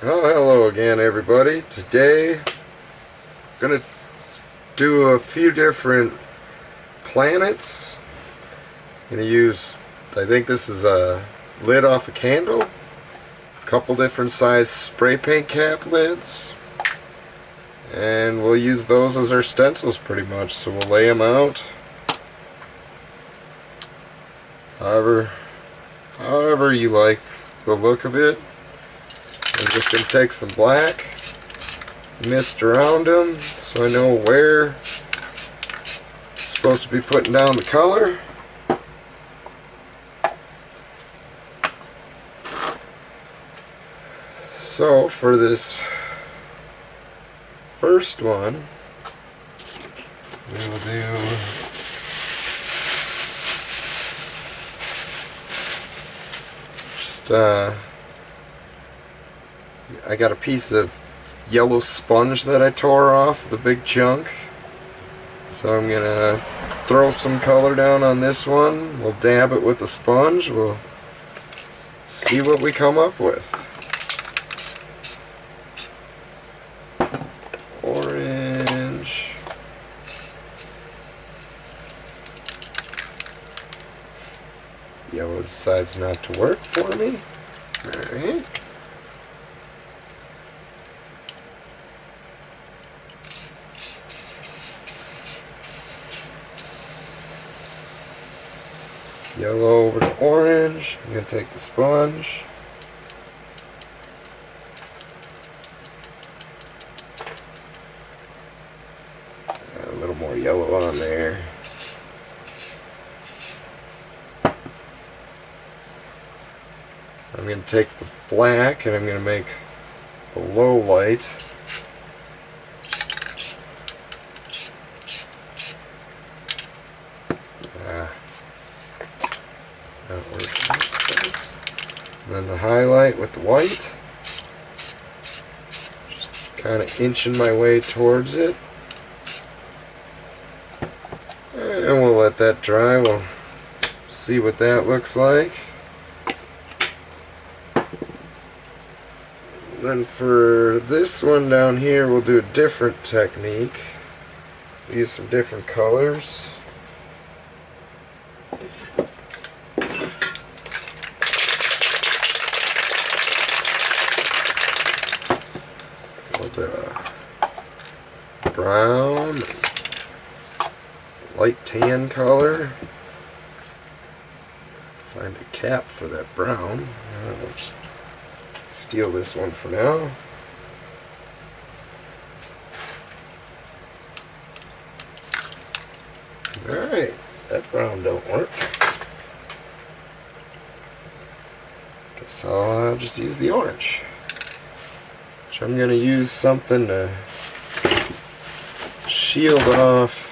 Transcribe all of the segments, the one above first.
Oh, hello again, everybody. Today, I'm gonna do a few different planets. I'm gonna use, I think this is a lid off a candle, a couple different size spray paint cap lids, and we'll use those as our stencils pretty much. So we'll lay them out however you like the look of it. I'm just going to take some black, mist around them so I know where I'm supposed to be putting down the color. So for this first one, we will do just I got a piece of yellow sponge that I tore off, the big chunk. So I'm gonna throw some color down on this one. We'll dab it with the sponge. We'll see what we come up with. Orange. Yellow decides not to work for me. Alright. Yellow over to orange. I'm going to take the sponge. Add a little more yellow on there. I'm going to take the black and I'm going to make a low light. And then the highlight with the white. Just kind of inching my way towards it. And we'll let that dry. We'll see what that looks like. Then for this one down here, we'll do a different technique. Use some different colors. Brown, light tan color. Find a cap for that brown. I'll just steal this one for now. Alright, that brown don't work. Guess I'll just use the orange. Which I'm going to use something to shield off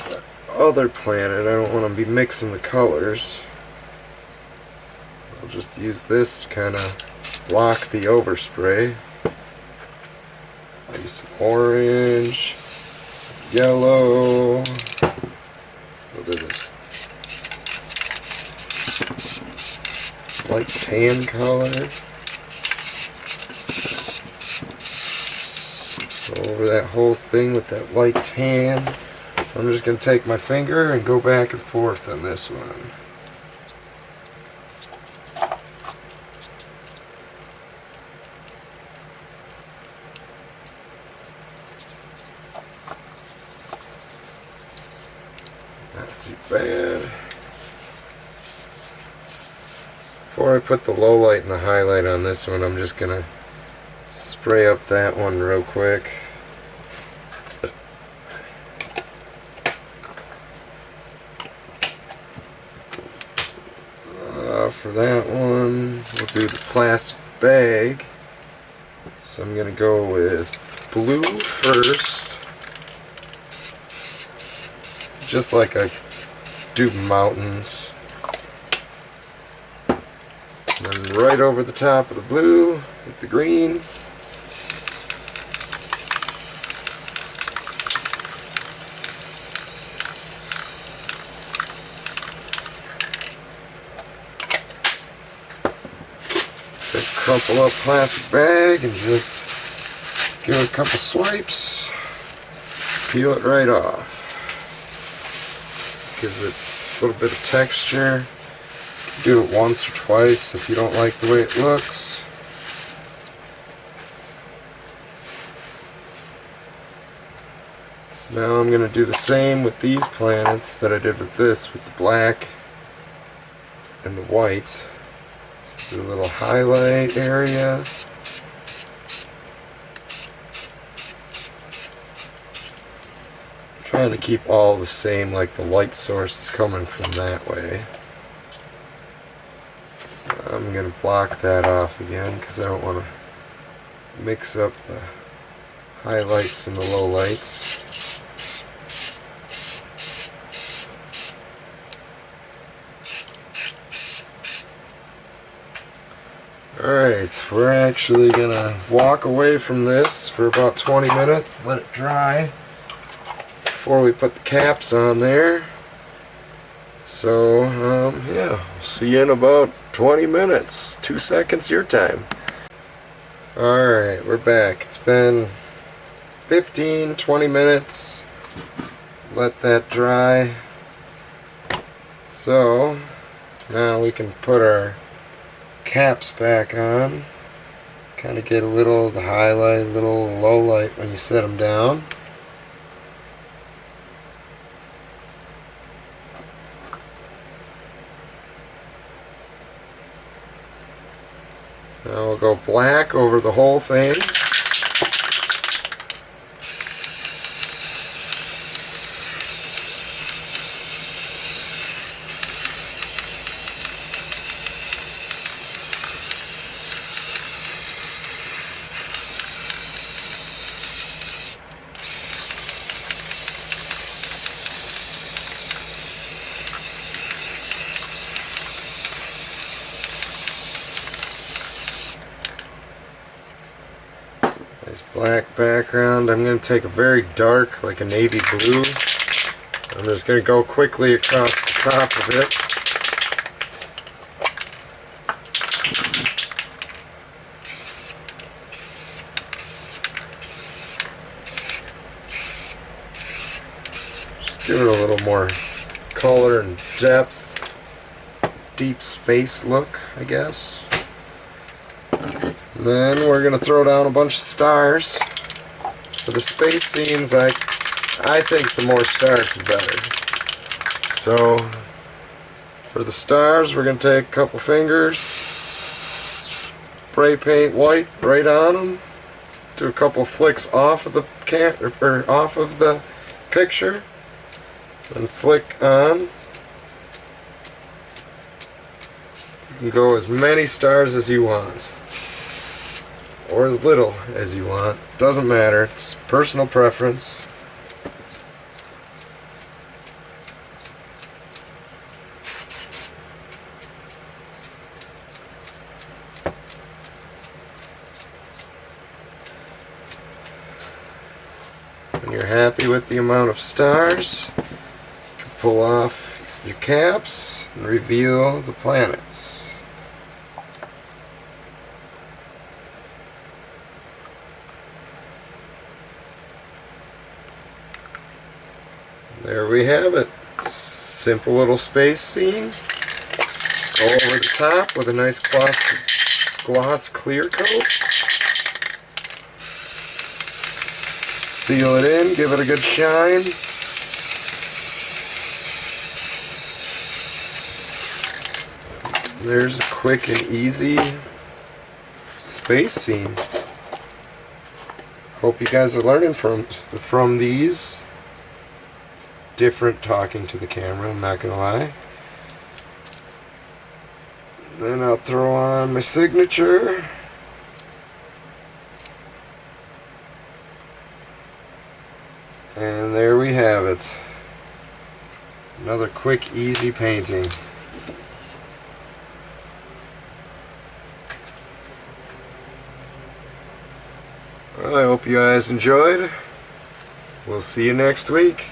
the other planet. I don't want to be mixing the colors. I'll just use this to kind of block the overspray. Maybe some orange, some yellow, a little bit of this light tan color. Over that whole thing with that light tan. I'm just going to take my finger and go back and forth on this one. Not too bad. Before I put the low light and the highlight on this one, I'm just going to spray up that one real quick. For that one, we'll do the plastic bag. So I'm going to go with blue first. Just like I do mountains. And then right over the top of the blue with the green. crumple up plastic bag and just give it a couple swipes, peel it right off. Gives it a little bit of texture. Do it once or twice if you don't like the way it looks. So now I'm going to do the same with these planets that I did with this, with the black and the white. So do a little highlight area. I'm trying to keep all the same, like the light source is coming from that way. I'm going to block that off again because I don't want to mix up the highlights and the lowlights. Alright, we're actually going to walk away from this for about 20 minutes, let it dry before we put the caps on there. So, yeah, we'll see you in about 20 minutes. 2 seconds your time. Alright, we're back. It's been 15-20 minutes. Let that dry. So, now we can put our caps back on. Kind of get a little of the highlight, a little low light when you set them down. Now we'll go black over the whole thing. Nice black background. I'm going to take a very dark, like a navy blue. I'm just going to go quickly across the top of it. Just give it a little more color and depth. Deep space look, I guess. Then we're going to throw down a bunch of stars. For the space scenes, I think the more stars the better. So, for the stars, we're going to take a couple fingers, spray paint white right on them, do a couple flicks off of the off of the picture, and flick on. You can go as many stars as you want, or as little as you want. Doesn't matter. It's personal preference. When you're happy with the amount of stars, you can pull off your caps and reveal the planets. There we have it. Simple little space scene. Go over the top with a nice gloss clear coat. Seal it in, give it a good shine. There's a quick and easy space scene. Hope you guys are learning from these. Different talking to the camera, I'm not gonna lie. Then I'll throw on my signature. And there we have it. Another quick, easy painting. Well, I hope you guys enjoyed. We'll see you next week.